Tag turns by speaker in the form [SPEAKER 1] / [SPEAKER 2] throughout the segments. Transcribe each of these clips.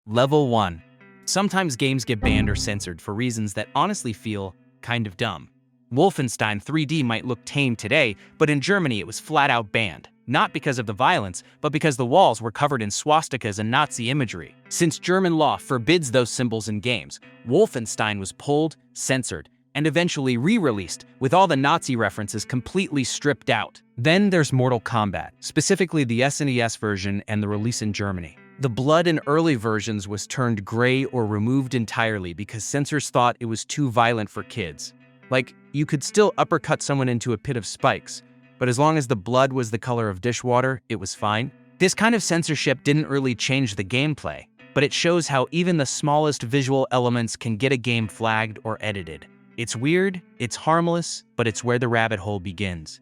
[SPEAKER 1] Level 1. Sometimes games get banned or censored for reasons that honestly feel kind of dumb. Wolfenstein 3D might look tame today, but in Germany it was flat out banned. Not because of the violence, but because the walls were covered in swastikas and Nazi imagery. Since German law forbids those symbols in games, Wolfenstein was pulled, censored, and eventually re-released, with all the Nazi references completely stripped out. Then there's Mortal Kombat, specifically the SNES version and the release in Germany. The blood in early versions was turned gray or removed entirely because censors thought it was too violent for kids. Like, you could still uppercut someone into a pit of spikes, but as long as the blood was the color of dishwater, it was fine. This kind of censorship didn't really change the gameplay, but it shows how even the smallest visual elements can get a game flagged or edited. It's weird, it's harmless, but it's where the rabbit hole begins.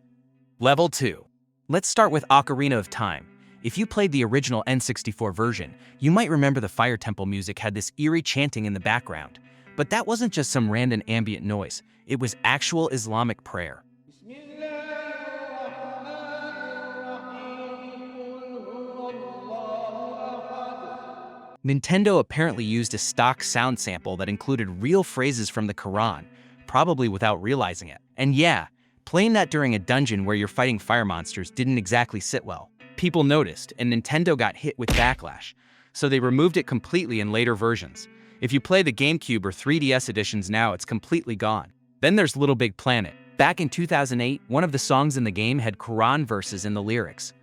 [SPEAKER 1] Level 2. Let's start with Ocarina of Time. If you played the original N64 version, you might remember the Fire Temple music had this eerie chanting in the background. But that wasn't just some random ambient noise, it was actual Islamic prayer. Nintendo apparently used a stock sound sample that included real phrases from the Quran, probably without realizing it. And yeah, playing that during a dungeon where you're fighting fire monsters didn't exactly sit well. People noticed, and Nintendo got hit with backlash, so they removed it completely in later versions. If you play the GameCube or 3DS editions now, it's completely gone. Then there's Little Big Planet. Back in 2008, one of the songs in the game had Quran verses in the lyrics.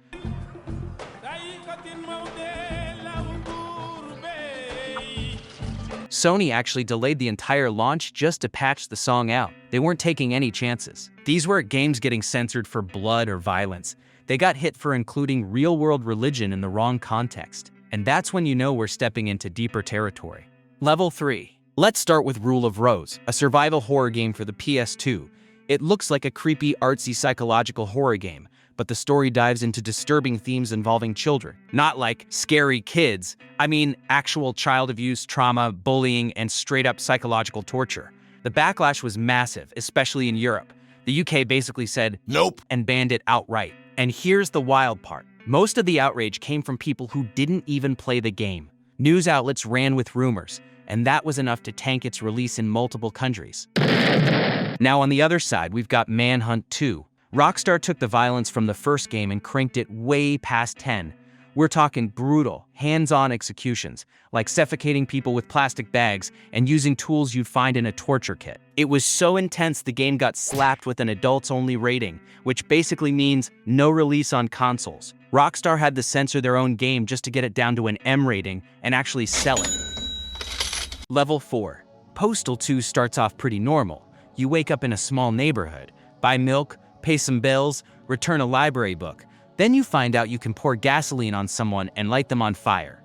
[SPEAKER 1] Sony actually delayed the entire launch just to patch the song out. They weren't taking any chances. These weren't games getting censored for blood or violence. They got hit for including real-world religion in the wrong context. And that's when you know we're stepping into deeper territory. Level 3. Let's start with Rule of Rose, a survival horror game for the PS2. It looks like a creepy, artsy, psychological horror game, but the story dives into disturbing themes involving children. Not like scary kids, I mean actual child abuse, trauma, bullying, and straight-up psychological torture. The backlash was massive, especially in Europe. The UK basically said, "Nope," and banned it outright. And here's the wild part. Most of the outrage came from people who didn't even play the game. News outlets ran with rumors, and that was enough to tank its release in multiple countries. Now on the other side, we've got Manhunt 2. Rockstar took the violence from the first game and cranked it way past 10. We're talking brutal, hands-on executions, like suffocating people with plastic bags and using tools you'd find in a torture kit. It was so intense the game got slapped with an adults-only rating, which basically means no release on consoles. Rockstar had to censor their own game just to get it down to an M rating and actually sell it. Level 4. Postal 2 starts off pretty normal. You wake up in a small neighborhood, buy milk, pay some bills, return a library book. Then you find out you can pour gasoline on someone and light them on fire.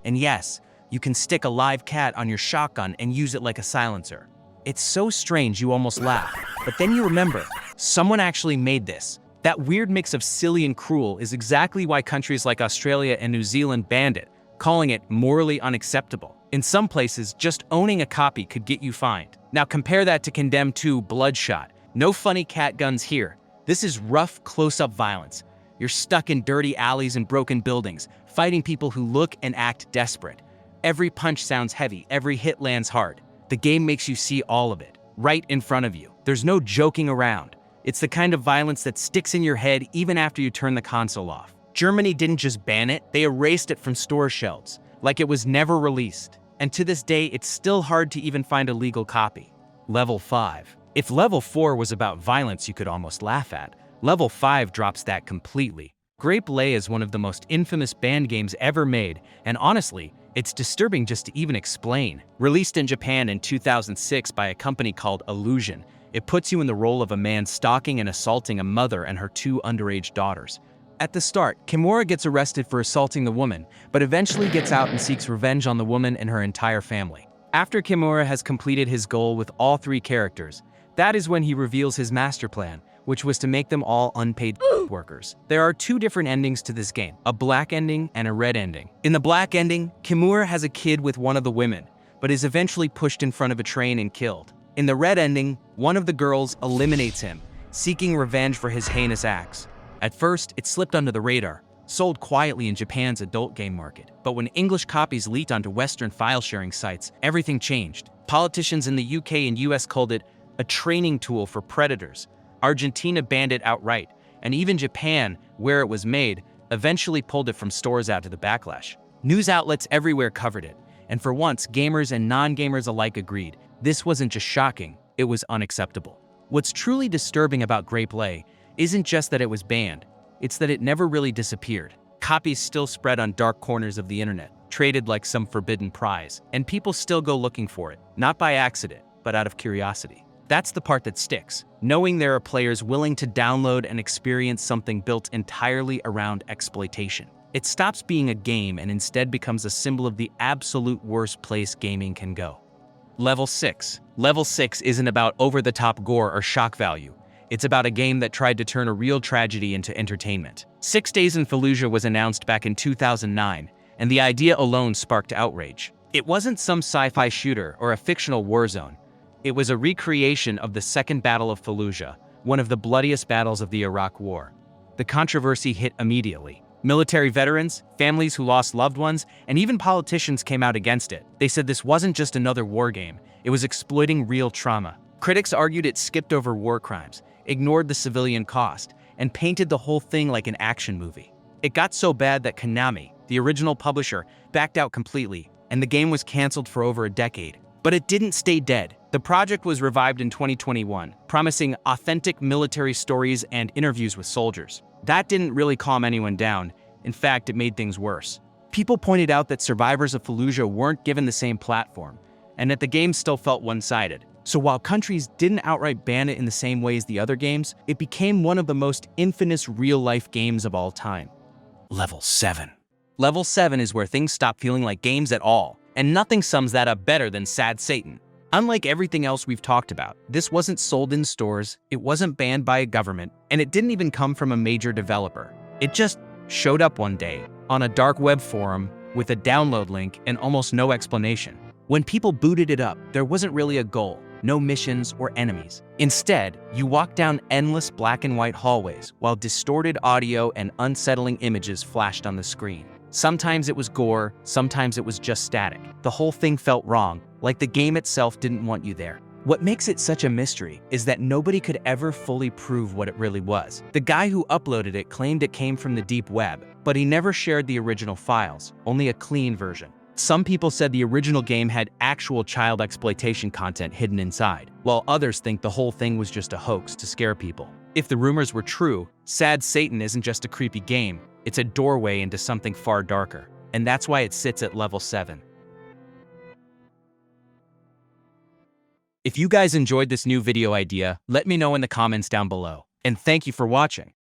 [SPEAKER 1] And yes, you can stick a live cat on your shotgun and use it like a silencer. It's so strange you almost laugh, but then you remember, someone actually made this. That weird mix of silly and cruel is exactly why countries like Australia and New Zealand banned it, calling it morally unacceptable. In some places, just owning a copy could get you fined. Now compare that to Condemned 2 Bloodshot. No funny cat guns here. This is rough, close-up violence. You're stuck in dirty alleys and broken buildings, fighting people who look and act desperate. Every punch sounds heavy, every hit lands hard. The game makes you see all of it, right in front of you. There's no joking around. It's the kind of violence that sticks in your head even after you turn the console off. Germany didn't just ban it, they erased it from store shelves, like it was never released. And to this day, it's still hard to even find a legal copy. Level 5. If Level 4 was about violence you could almost laugh at, Level 5 drops that completely. Grape Lay is one of the most infamous banned games ever made, and honestly, it's disturbing just to even explain. Released in Japan in 2006 by a company called Illusion, it puts you in the role of a man stalking and assaulting a mother and her 2 underage daughters. At the start, Kimura gets arrested for assaulting the woman, but eventually gets out and seeks revenge on the woman and her entire family. After Kimura has completed his goal with all 3 characters, that is when he reveals his master plan, which was to make them all unpaid workers. There are 2 different endings to this game, a black ending and a red ending. In the black ending, Kimura has a kid with one of the women, but is eventually pushed in front of a train and killed. In the red ending, one of the girls eliminates him, seeking revenge for his heinous acts. At first, it slipped under the radar, sold quietly in Japan's adult game market. But when English copies leaked onto Western file-sharing sites, everything changed. Politicians in the UK and US called it a training tool for predators. Argentina banned it outright, and even Japan, where it was made, eventually pulled it from stores after the backlash. News outlets everywhere covered it, and for once, gamers and non-gamers alike agreed. This wasn't just shocking, it was unacceptable. What's truly disturbing about Grape Lay isn't just that it was banned, it's that it never really disappeared. Copies still spread on dark corners of the internet, traded like some forbidden prize, and people still go looking for it, not by accident, but out of curiosity. That's the part that sticks, knowing there are players willing to download and experience something built entirely around exploitation. It stops being a game and instead becomes a symbol of the absolute worst place gaming can go. Level 6. Level 6 isn't about over-the-top gore or shock value. It's about a game that tried to turn a real tragedy into entertainment. 6 Days in Fallujah was announced back in 2009, and the idea alone sparked outrage. It wasn't some sci-fi shooter or a fictional war zone. It was a recreation of the Second Battle of Fallujah, one of the bloodiest battles of the Iraq War. The controversy hit immediately. Military veterans, families who lost loved ones, and even politicians came out against it. They said this wasn't just another war game, it was exploiting real trauma. Critics argued it skipped over war crimes, ignored the civilian cost, and painted the whole thing like an action movie. It got so bad that Konami, the original publisher, backed out completely, and the game was canceled for over a decade. But it didn't stay dead. The project was revived in 2021, promising authentic military stories and interviews with soldiers. That didn't really calm anyone down. In fact, it made things worse. People pointed out that survivors of Fallujah weren't given the same platform, and that the game still felt one-sided. So while countries didn't outright ban it in the same way as the other games, it became one of the most infamous real-life games of all time. Level 7. Level 7 is where things stop feeling like games at all, and nothing sums that up better than Sad Satan. Unlike everything else we've talked about, this wasn't sold in stores, it wasn't banned by a government, and it didn't even come from a major developer. It just showed up one day on a dark web forum with a download link and almost no explanation. When people booted it up, there wasn't really a goal, no missions or enemies. Instead, you walked down endless black and white hallways while distorted audio and unsettling images flashed on the screen. Sometimes it was gore, sometimes it was just static. The whole thing felt wrong, like the game itself didn't want you there. What makes it such a mystery is that nobody could ever fully prove what it really was. The guy who uploaded it claimed it came from the deep web, but he never shared the original files, only a clean version. Some people said the original game had actual child exploitation content hidden inside, while others think the whole thing was just a hoax to scare people. If the rumors were true, Sad Satan isn't just a creepy game, it's a doorway into something far darker, and that's why it sits at level 7. If you guys enjoyed this new video idea, let me know in the comments down below. And thank you for watching.